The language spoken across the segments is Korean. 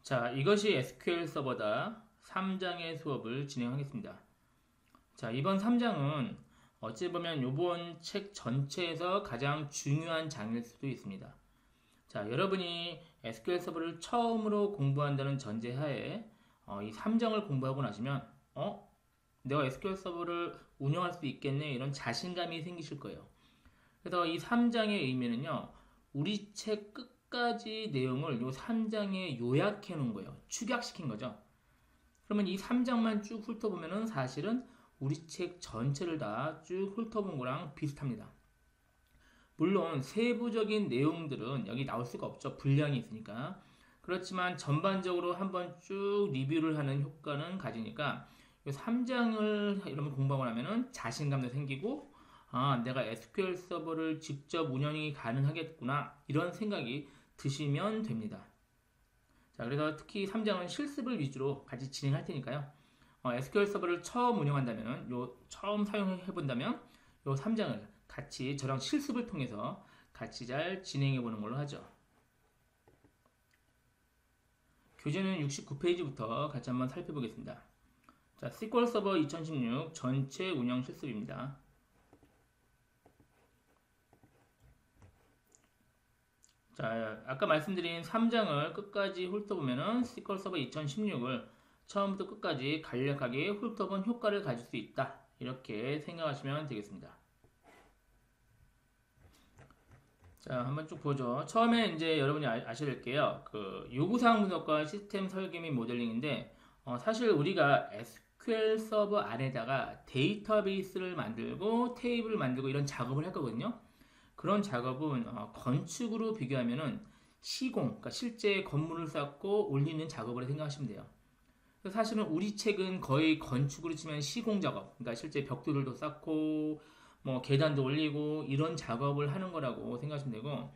자, 이것이 SQL 서버다. 3장의 수업을 진행하겠습니다. 자, 이번 3장은 어찌 보면 이번 책 전체에서 가장 중요한 장일 수도 있습니다. 자, 여러분이 SQL 서버를 처음으로 공부한다는 전제하에 이 3장을 공부하고 나시면 내가 SQL 서버를 운영할 수 있겠네 이런 자신감이 생기실 거예요. 그래서 이 3장의 의미는요. 우리 책 끝까지 내용을 이 3장에 요약해 놓은 거예요. 축약시킨 거죠. 그러면 이 3장만 쭉 훑어보면은 사실은 우리 책 전체를 다 쭉 훑어본 거랑 비슷합니다. 물론 세부적인 내용들은 여기 나올 수가 없죠. 분량이 있으니까. 그렇지만 전반적으로 한번 쭉 리뷰를 하는 효과는 가지니까 이 3장을 이러면 공부하고 나면은 자신감도 생기고 내가 SQL 서버를 직접 운영이 가능하겠구나 이런 생각이 드시면 됩니다. 자, 그래서 특히 3장은 실습을 위주로 같이 진행할 테니까요. SQL 서버를 처음 운영한다면, 처음 사용해 본다면, 요 3장을 같이 저랑 실습을 통해서 같이 잘 진행해 보는 걸로 하죠. 교재는 69페이지부터 같이 한번 살펴보겠습니다. 자, SQL 서버 2016 전체 운영 실습입니다. 자, 아까 말씀드린 3장을 끝까지 훑어보면은 SQL 서버 2016을 처음부터 끝까지 간략하게 훑어본 효과를 가질 수 있다. 이렇게 생각하시면 되겠습니다. 자, 한번 쭉 보죠. 처음에 이제 여러분이 아셔야 될 게요. 그 요구사항 분석과 시스템 설계 및 모델링인데, 사실 우리가 SQL 서버 안에다가 데이터베이스를 만들고 테이블을 만들고 이런 작업을 할 거거든요. 그런 작업은 건축으로 비교하면은 시공, 그러니까 실제 건물을 쌓고 올리는 작업을 생각하시면 돼요. 사실은 우리 책은 거의 건축으로 치면 시공 작업, 그러니까 실제 벽돌도 쌓고 뭐 계단도 올리고 이런 작업을 하는 거라고 생각하시면 되고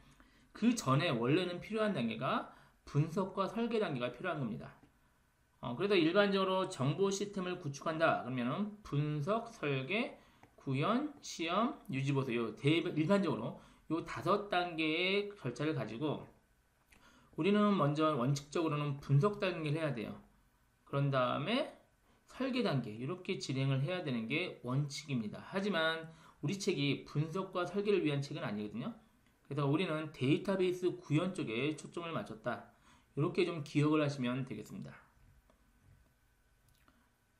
그 전에 원래는 필요한 단계가 분석과 설계 단계가 필요한 겁니다. 그래서 일반적으로 정보 시스템을 구축한다 그러면은 분석, 설계, 구현, 시험, 유지보수 일반적으로 요 5단계의 절차를 가지고 우리는 먼저 원칙적으로는 분석 단계를 해야 돼요. 그런 다음에 설계 단계 이렇게 진행을 해야 되는 게 원칙입니다. 하지만 우리 책이 분석과 설계를 위한 책은 아니거든요. 그래서 우리는 데이터베이스 구현 쪽에 초점을 맞췄다. 이렇게 좀 기억을 하시면 되겠습니다.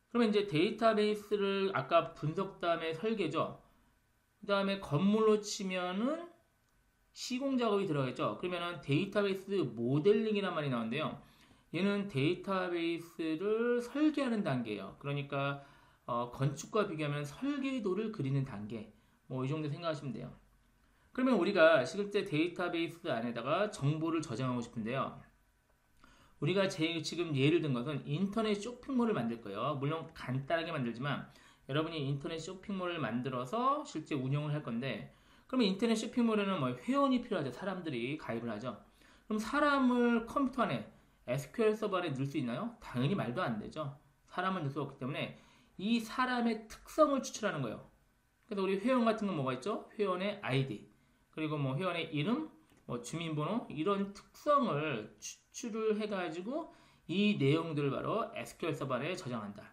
그러면 이제 데이터베이스를 아까 분석 다음에 설계죠. 그 다음에 건물로 치면은 시공 작업이 들어가겠죠. 그러면은 데이터베이스 모델링이란 말이 나오는데요. 얘는 데이터베이스를 설계하는 단계예요. 그러니까 건축과 비교하면 설계도를 그리는 단계. 뭐 이 정도 생각하시면 돼요. 그러면 우리가 실제 데이터베이스 안에다가 정보를 저장하고 싶은데요. 우리가 지금 예를 든 것은 인터넷 쇼핑몰을 만들 거예요. 물론 간단하게 만들지만 여러분이 인터넷 쇼핑몰을 만들어서 실제 운영을 할 건데 그러면 인터넷 쇼핑몰에는 뭐 회원이 필요하죠. 사람들이 가입을 하죠. 그럼 사람을 컴퓨터 안에 SQL 서버 안에 넣을 수 있나요? 당연히 말도 안 되죠. 사람을 넣을 수 없기 때문에 이 사람의 특성을 추출하는 거예요. 그래서 우리 회원 같은 건 뭐가 있죠? 회원의 아이디 그리고 뭐 회원의 이름, 뭐 주민번호 이런 특성을 추출을 해가지고 이 내용들을 바로 SQL 서버 안에 저장한다.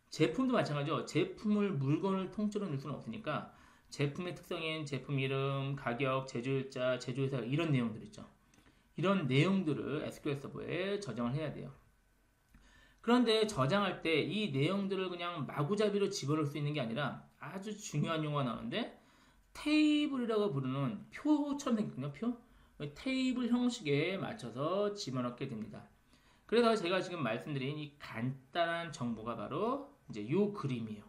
제품도 마찬가지죠. 물건을 통째로 넣을 수는 없으니까 제품의 특성인 제품 이름, 가격, 제조일자, 제조회사 이런 내용들 있죠. 이런 내용들을 SQL 서버에 저장을 해야 돼요. 그런데 저장할 때 이 내용들을 그냥 마구잡이로 집어넣을 수 있는 게 아니라 아주 중요한 용어가 나오는데 테이블이라고 부르는 표처럼 생겼거든요. 표. 테이블 형식에 맞춰서 집어넣게 됩니다. 그래서 제가 지금 말씀드린 이 간단한 정보가 바로 이제 요 그림이에요.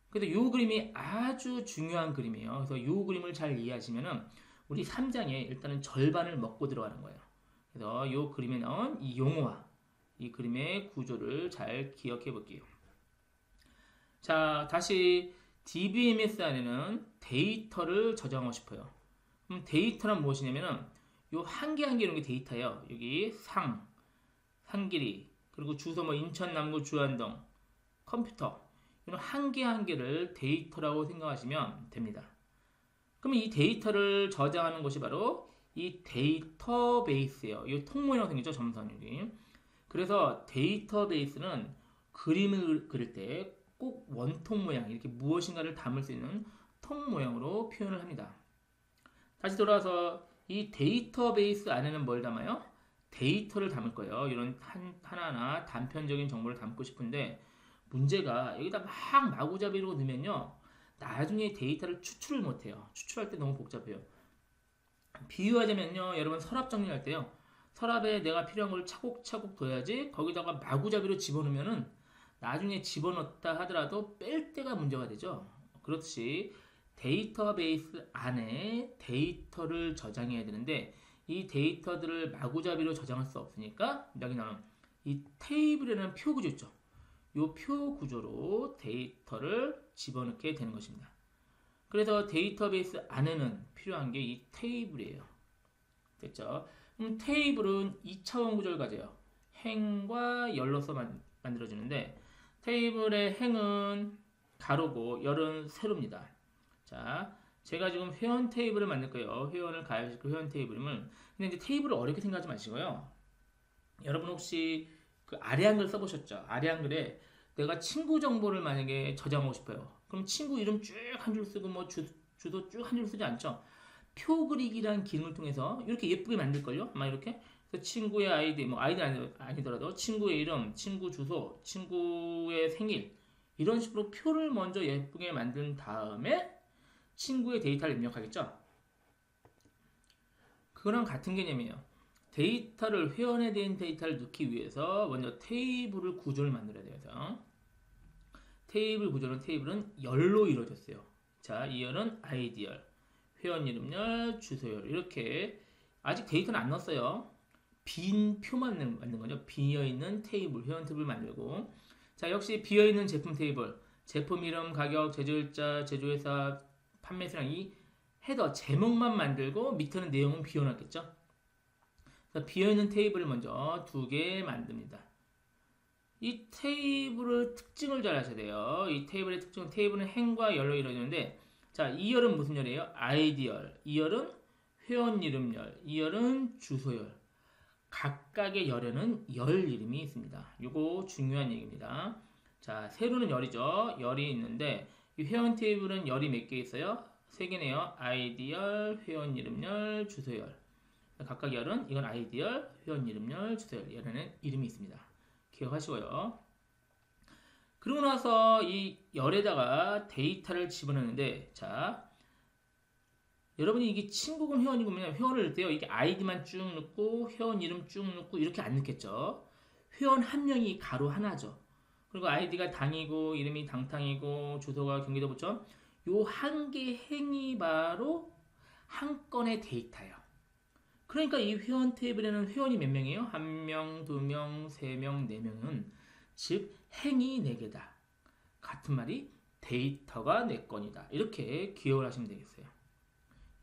그래서 요 그림이 아주 중요한 그림이에요. 그래서 요 그림을 잘 이해하시면은 우리 3장에 일단은 절반을 먹고 들어가는 거예요. 그래서 요 그림에 나온 이 용어와 이 그림의 구조를 잘 기억해 볼게요. 자, 다시 DBMS 안에는 데이터를 저장하고 싶어요. 그럼 데이터란 무엇이냐면은 요 한 개 한 개 이런 게 데이터예요. 여기 상길이, 그리고 주소 뭐 인천 남구 주안동, 컴퓨터 이런 한 개 한 개를 데이터라고 생각하시면 됩니다. 그러면 이 데이터를 저장하는 곳이 바로 이 데이터베이스예요. 이 통모양으로 생겼죠, 점선 여기. 그래서 데이터베이스는 그림을 그릴 때 꼭 원통 모양, 이렇게 무엇인가를 담을 수 있는 통 모양으로 표현을 합니다. 다시 돌아와서 이 데이터베이스 안에는 뭘 담아요? 데이터를 담을 거예요. 이런 하나하나 단편적인 정보를 담고 싶은데 문제가 여기다 막 마구잡이로 넣으면요. 나중에 데이터를 추출을 못해요. 추출할 때 너무 복잡해요. 비유하자면요. 여러분 서랍 정리할 때요. 서랍에 내가 필요한 걸 차곡차곡 둬야지 거기다가 마구잡이로 집어넣으면은 나중에 집어넣었다 하더라도 뺄 때가 문제가 되죠. 그렇듯이 데이터베이스 안에 데이터를 저장해야 되는데 이 데이터들을 마구잡이로 저장할 수 없으니까 여기 나오는 이 테이블이라는 표 구조 있죠. 이 표 구조로 데이터를 집어넣게 되는 것입니다. 그래서 데이터베이스 안에는 필요한 게 이 테이블이에요. 됐죠? 테이블은 2차원 구조를 가져요. 행과 열로서 만들어주는데 테이블의 행은 가로고 열은 세로입니다. 자, 제가 지금 회원 테이블을 만들 거예요. 회원을 가입시킬 회원 테이블을. 근데 이제 테이블을 어렵게 생각하지 마시고요. 여러분 혹시 그 아래 한글 써보셨죠? 아래 한글에 내가 친구 정보를 만약에 저장하고 싶어요. 그럼 친구 이름 쭉 한 줄 쓰고 뭐 주소 쭉 한 줄 쓰지 않죠? 표 그리기라는 기능을 통해서 이렇게 예쁘게 만들걸요? 막 이렇게. 그래서 친구의 아이디, 뭐 아이디 아니더라도 친구의 이름, 친구 주소, 친구의 생일 이런 식으로 표를 먼저 예쁘게 만든 다음에 친구의 데이터를 입력하겠죠? 그거랑 같은 개념이에요. 데이터를 회원에 대한 데이터를 넣기 위해서 먼저 테이블을 구조를 만들어야 돼요. 테이블 구조는 테이블은 열로 이루어졌어요. 자, 이 열은 아이디 열, 회원 이름 열, 주소 열 이렇게 아직 데이터는 안 넣었어요. 빈 표만 만든 거죠. 비어있는 테이블, 회원 테이블 만들고 자, 역시 비어있는 제품 테이블, 제품 이름, 가격, 제조일자, 제조회사, 판매수량 이 헤더 제목만 만들고 밑에는 내용은 비워놨겠죠. 비어있는 테이블을 먼저 2개 만듭니다. 이 테이블의 특징을 잘 아셔야 돼요. 이 테이블의 특징은 테이블은 행과 열로 이루어지는데 자, 이 열은 무슨 열이에요? 아이디 열. 이 열은 회원 이름 열. 이 열은 주소 열. 각각의 열에는 열 이름이 있습니다. 이거 중요한 얘기입니다. 자, 세로는 열이죠. 열이 있는데 이 회원 테이블은 열이 몇 개 있어요? 3개네요. 아이디 열, 회원 이름 열, 주소 열. 각각 열은 이건 아이디 열, 회원 이름 열, 주소 열. 열에는 이름이 있습니다. 기억하시고요. 그러고 나서 이 열에다가 데이터를 집어넣는데 자, 여러분이 이게 친구군 회원이군요. 회원을 넣을 때요. 이게 아이디만 쭉 넣고 회원 이름 쭉 넣고 이렇게 안 넣겠죠. 회원 한 명이 가로 하나죠. 그리고 아이디가 당이고 이름이 당탕이고 주소가 경기도 부천. 요 한 개 행이 바로 한 건의 데이터예요. 그러니까 이 회원 테이블에는 회원이 몇 명이에요? 1명, 2명, 3명, 4명은 즉 행이 4개다. 같은 말이 데이터가 4건이다. 이렇게 기억을 하시면 되겠어요.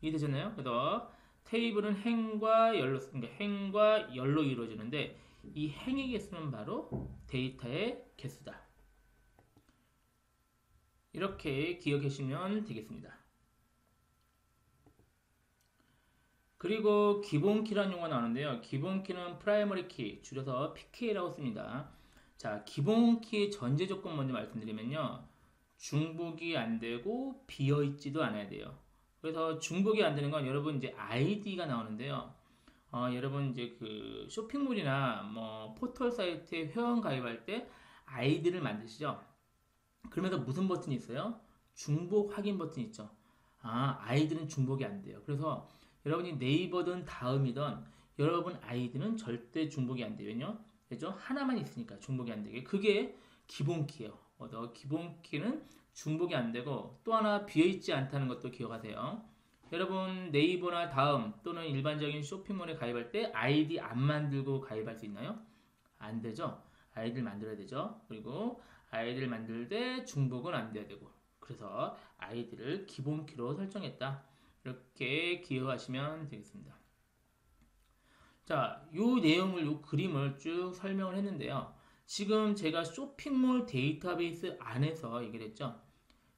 이해되셨나요? 그래서 테이블은 행과 열로 그러니까 행과 열로 이루어지는데 이 행의 개수는 바로 데이터의 개수다. 이렇게 기억하시면 되겠습니다. 그리고 기본키라는 용어가 나오는데요. 기본키는 프라이머리 키, 줄여서 PK라고 씁니다. 자, 기본키의 전제 조건 먼저 말씀드리면요. 중복이 안 되고 비어있지도 않아야 돼요. 그래서 중복이 안 되는 건 여러분 이제 아이디가 나오는데요. 여러분 이제 그 쇼핑몰이나 뭐 포털 사이트에 회원 가입할 때 아이디를 만드시죠. 그러면서 무슨 버튼이 있어요? 중복 확인 버튼이 있죠. 아이디는 중복이 안 돼요. 그래서 여러분이 네이버든 다음이든 여러분 아이디는 절대 중복이 안 돼요. 왜요? 그죠? 하나만 있으니까 중복이 안 되게. 그게 기본키예요. 기본키는 중복이 안 되고 또 하나 비어있지 않다는 것도 기억하세요. 여러분 네이버나 다음 또는 일반적인 쇼핑몰에 가입할 때 아이디 안 만들고 가입할 수 있나요? 안 되죠. 아이디를 만들어야 되죠. 그리고 아이디를 만들 때 중복은 안 돼야 되고 그래서 아이디를 기본키로 설정했다. 이렇게 기억하시면 되겠습니다. 자, 요 내용을, 요 그림을 쭉 설명을 했는데요. 지금 제가 쇼핑몰 데이터베이스 안에서 얘기를 했죠.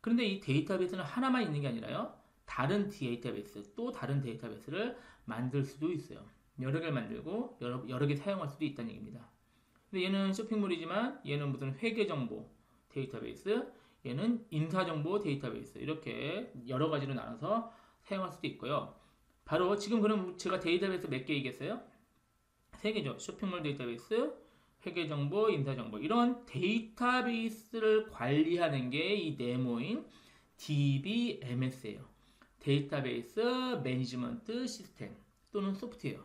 그런데 이 데이터베이스는 하나만 있는 게 아니라요. 다른 데이터베이스, 또 다른 데이터베이스를 만들 수도 있어요. 여러 개를 만들고 여러 개 사용할 수도 있다는 얘기입니다. 근데 얘는 쇼핑몰이지만 얘는 무슨 회계정보 데이터베이스, 얘는 인사정보 데이터베이스 이렇게 여러 가지로 나눠서 사용할 수도 있고요. 바로 지금 그럼 제가 데이터베이스 몇 개 얘기했어요? 세 개죠. 쇼핑몰 데이터베이스, 회계정보, 인사정보 이런 데이터베이스를 관리하는 게 이 네모인 DBMS예요. 데이터베이스 매니지먼트 시스템 또는 소프트웨어.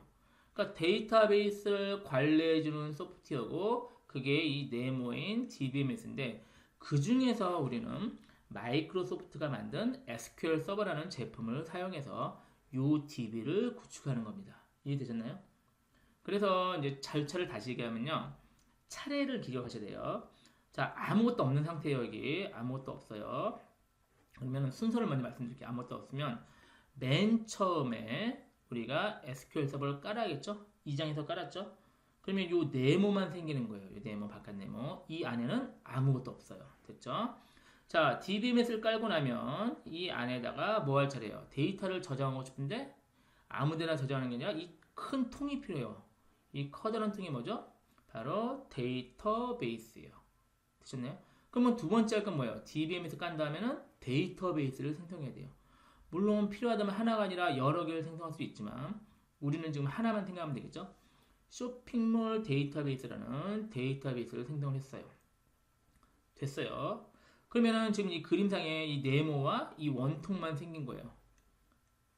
그러니까 데이터베이스를 관리해주는 소프트웨어고 그게 이 네모인 DBMS인데 그 중에서 우리는 마이크로소프트가 만든 SQL 서버라는 제품을 사용해서 이 DB를 구축하는 겁니다. 이해되셨나요? 그래서 이제 절차를 다시 얘기하면요. 차례를 기억하셔야 돼요. 자, 아무것도 없는 상태예요, 여기. 아무것도 없어요. 그러면 순서를 먼저 말씀드릴게요. 아무것도 없으면 맨 처음에 우리가 SQL 서버를 깔아야겠죠? 이 장에서 깔았죠? 그러면 요 네모만 생기는 거예요. 요 네모, 바깥 네모. 이 안에는 아무것도 없어요. 됐죠? 자, DBMS를 깔고 나면 이 안에다가 뭐 할 차례예요? 데이터를 저장하고 싶은데 아무데나 저장하는 게 아니라 이 큰 통이 필요해요. 이 커다란 통이 뭐죠? 바로 데이터베이스예요. 되셨나요? 그러면 두 번째 할 건 뭐예요? DBMS 깐 다음에는 데이터베이스를 생성해야 돼요. 물론 필요하다면 하나가 아니라 여러 개를 생성할 수 있지만 우리는 지금 하나만 생각하면 되겠죠? 쇼핑몰 데이터베이스라는 데이터베이스를 생성을 했어요. 됐어요. 그러면은 지금 이 그림상에 이 네모와 이 원통만 생긴 거예요.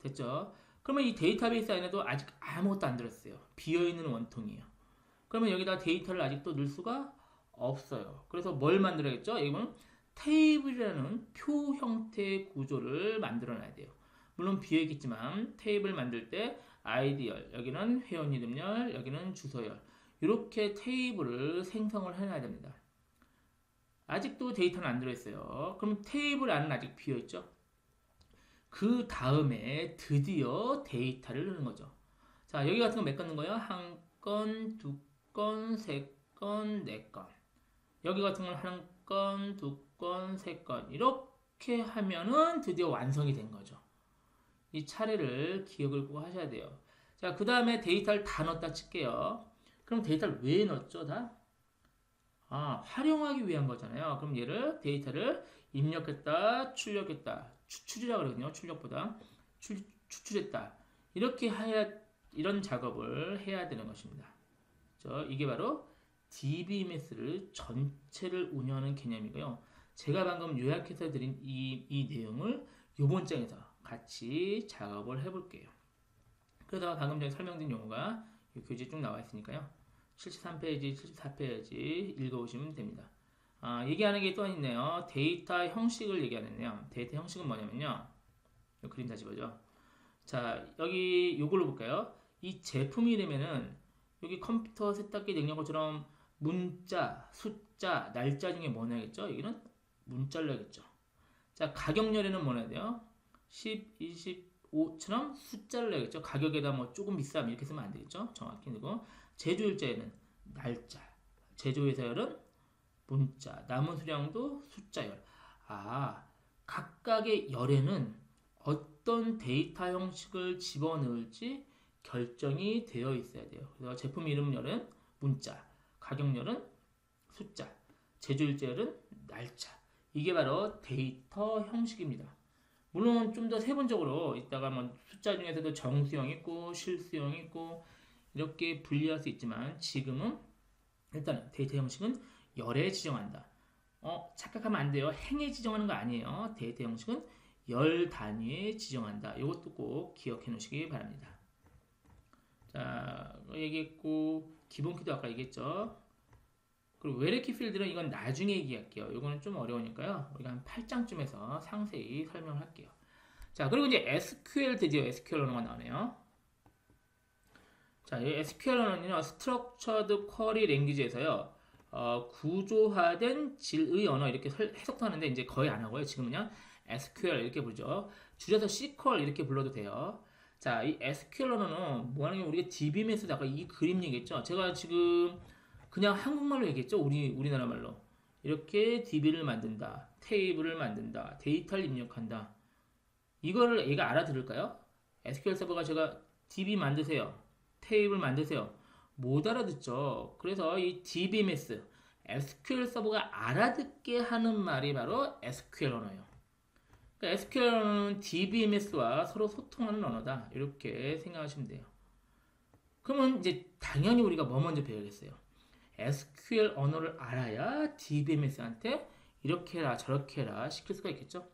됐죠? 그러면 이 데이터베이스 안에도 아직 아무것도 안 들었어요. 비어있는 원통이에요. 그러면 여기다 데이터를 아직도 넣을 수가 없어요. 그래서 뭘 만들어야겠죠? 이건 테이블이라는 표 형태의 구조를 만들어 놔야 돼요. 물론 비어있겠지만 테이블 만들 때 아이디열, 여기는 회원 이름열, 여기는 주소열 이렇게 테이블을 생성을 해놔야 됩니다. 아직도 데이터는 안 들어있어요. 그럼 테이블 안은 아직 비어있죠? 그 다음에 드디어 데이터를 넣는 거죠. 자, 여기 같은 거 몇 건 넣는 거예요? 한 건, 두 건, 세 건, 네 건. 여기 같은 건 한 건, 두 건, 세 건. 이렇게 하면은 드디어 완성이 된 거죠. 이 차례를 기억을 꼭 하셔야 돼요. 자, 그 다음에 데이터를 다 넣었다 칠게요. 그럼 데이터를 왜 넣었죠, 다? 활용하기 위한 거잖아요. 그럼 얘를 데이터를 입력했다, 출력했다. 추출이라고 그러거든요. 출력보다. 추출했다. 이렇게 해야, 이런 작업을 해야 되는 것입니다. 이게 바로 DBMS를 전체를 운영하는 개념이고요. 제가 방금 요약해서 드린 이 내용을 이번 장에서 같이 작업을 해볼게요. 그래서 방금 전에 설명드린 용어가 교재에 쭉 나와 있으니까요. 73페이지, 74페이지 읽어보시면 됩니다. 얘기하는 게 또 있네요. 데이터 형식을 얘기하는데요. 데이터 형식은 뭐냐면요. 이 그림 다시 보죠. 자, 여기 요걸로 볼까요? 이 제품 이름에는 여기 컴퓨터 세탁기 냉장고처럼 문자, 숫자, 날짜 중에 뭐 넣어야겠죠? 여기는 문자를 넣어야겠죠. 자, 가격열에는 뭐 넣어야 돼요? 10, 25처럼 숫자를 넣어야겠죠. 가격에다 뭐 조금 비싸면 이렇게 쓰면 안 되겠죠. 정확히. 그리고 제조일자에는 날짜, 제조회사열은 문자, 남은 수량도 숫자열. 각각의 열에는 어떤 데이터 형식을 집어넣을지 결정이 되어 있어야 돼요. 그래서 제품 이름열은 문자, 가격열은 숫자, 제조일자열은 날짜. 이게 바로 데이터 형식입니다. 물론 좀 더 세분적으로 이따가 뭐 숫자 중에서도 정수형 있고 실수형 있고 이렇게 분리할 수 있지만 지금은 일단 데이터 형식은 열에 지정한다. 착각하면 안 돼요. 행에 지정하는 거 아니에요. 데이터 형식은 열 단위에 지정한다. 이것도 꼭 기억해 놓으시기 바랍니다. 자, 얘기했고 기본 키도 아까 얘기했죠. 그리고 외래키 필드는 이건 나중에 얘기할게요. 이거는 좀 어려우니까요. 우리가 한 8장쯤에서 상세히 설명을 할게요. 자, 그리고 이제 SQL 드디어 SQL 언어가 나오네요. 자, 이 SQL 언어는요, Structured Query Language에서요, 구조화된 질의 언어 이렇게 해석도 하는데 이제 거의 안 하고요. 지금 그냥 SQL 이렇게 부르죠. 줄여서 SQL 이렇게 불러도 돼요. 자, 이 SQL 언어는 뭐 하는 게 우리가 DBMS 아까 이 그림 얘기했죠. 제가 지금 그냥 한국말로 얘기했죠. 우리나라 말로. 이렇게 DB를 만든다. 테이블을 만든다. 데이터를 입력한다. 이거를 얘가 알아들을까요? SQL 서버가 제가 DB 만드세요. 테이블 만드세요. 못 알아듣죠. 그래서 이 DBMS, SQL 서버가 알아듣게 하는 말이 바로 SQL 언어예요. 그러니까 SQL 언어는 DBMS와 서로 소통하는 언어다. 이렇게 생각하시면 돼요. 그러면 이제 당연히 우리가 뭐 먼저 배우겠어요? SQL 언어를 알아야 DBMS한테 이렇게 해라 저렇게 해라 시킬 수가 있겠죠.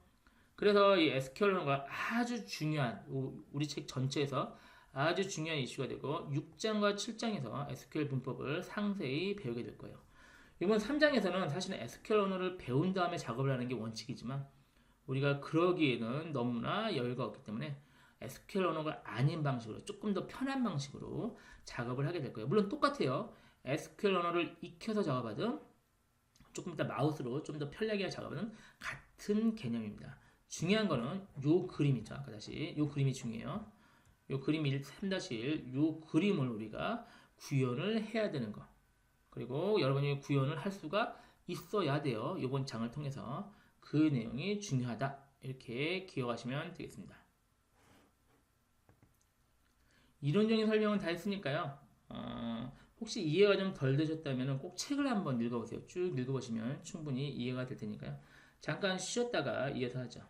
그래서 이 SQL 언어가 아주 중요한 우리 책 전체에서 아주 중요한 이슈가 되고 6장과 7장에서 SQL 문법을 상세히 배우게 될 거예요. 이번 3장에서는 사실은 SQL 언어를 배운 다음에 작업을 하는 게 원칙이지만 우리가 그러기에는 너무나 여유가 없기 때문에 SQL 언어가 아닌 방식으로 조금 더 편한 방식으로 작업을 하게 될 거예요. 물론 똑같아요. SQL 언어를 익혀서 작업하든 조금 이따 마우스로 좀 더 편리하게 작업하는 같은 개념입니다. 중요한 거는 요 그림이죠. 아까 다시 요 그림이 중요해요. 요 그림 3-1 요 그림을 우리가 구현을 해야 되는 거. 그리고 여러분이 구현을 할 수가 있어야 돼요. 이번 장을 통해서 그 내용이 중요하다. 이렇게 기억하시면 되겠습니다. 이론적인 설명은 다 했으니까요. 혹시 이해가 좀 덜 되셨다면 꼭 책을 한번 읽어보세요. 쭉 읽어보시면 충분히 이해가 될 테니까요. 잠깐 쉬었다가 이어서 하죠.